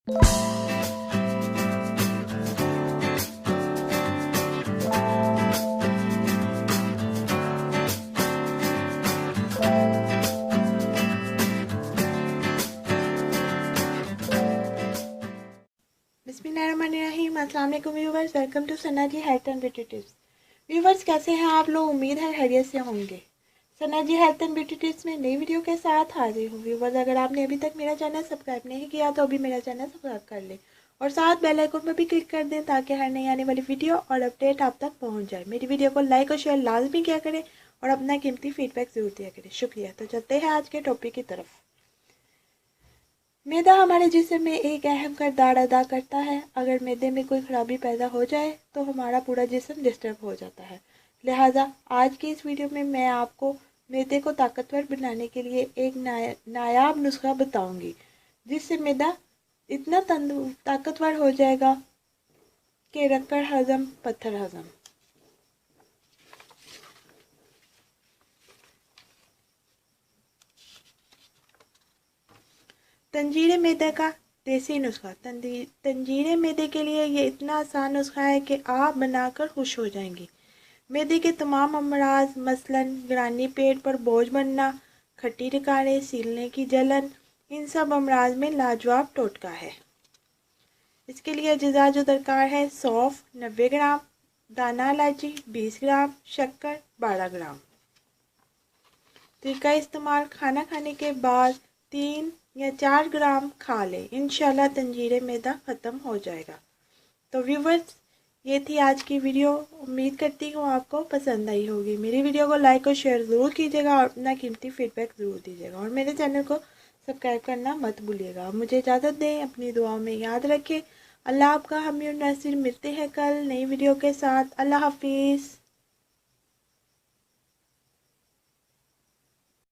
बिस्मिल्लाहिर्रहमानिर्रहीम। अस्सलाम वालेकुम viewers, welcome to Sana ji health and beauty tips. Viewers, कैसे हैं आप लोग? उम्मीद है खैरियत से होंगे। Sana ji health and beauty tips में नई वीडियो के साथ हाजिर हूँ। व्यूवर्स, अगर आपने अभी तक मेरा चैनल सब्सक्राइब नहीं किया तो अभी मेरा चैनल सब्सक्राइब कर लें और साथ बेल आइकन पर भी क्लिक कर दें ताकि हर नई आने वाली वीडियो और अपडेट आप तक पहुँच जाए। मेरी वीडियो को लाइक और शेयर लाजमी किया करें और अपना कीमती फीडबैक जरूर दिया करें। शुक्रिया। तो चलते हैं आज के टॉपिक की तरफ। मैदा हमारे जिस्म में एक अहम किरदार अदा करता है। अगर मैदे में कोई खराबी पैदा हो जाए तो हमारा पूरा जिस्म डिस्टर्ब हो जाता है। लिहाजा आज की इस वीडियो में मैं आपको मैदे को ताकतवर बनाने के लिए एक नायाब नुस्खा बताऊंगी, जिससे मैदा इतना ताकतवर हो जाएगा कि रक्कड़ हजम पत्थर हजम। तंजीरे मैदे का देसी नुस्खा। तंजीरे मैदे के लिए ये इतना आसान नुस्खा है कि आप बनाकर खुश हो जाएंगी। मैदे के तमाम अमराज मसलन गिरानी, पेट पर बोझ बनना, खट्टी डकारें, सीलने की जलन, इन सब अमराज में लाजवाब टोटका है। इसके लिए अज्जा जो दरकार है: सौंफ 90 ग्राम, दाना इलायची 20 ग्राम, शक्कर 12 ग्राम। तरीका इस्तेमाल: खाना खाने के बाद 3 या 4 ग्राम खा लें, इंशाल्लाह तंजीरे मैदा ख़त्म हो जाएगा। तो व्यूवर्स, ये थी आज की वीडियो। उम्मीद करती हूँ आपको पसंद आई होगी। मेरी वीडियो को लाइक और शेयर ज़रूर कीजिएगा और अपना कीमती फीडबैक ज़रूर दीजिएगा और मेरे चैनल को सब्सक्राइब करना मत भूलिएगा। मुझे इजाज़त दें, अपनी दुआओं में याद रखें। अल्लाह आपका हामी और नासिर। मिलते हैं कल नई वीडियो के साथ। अल्लाह हाफिज़।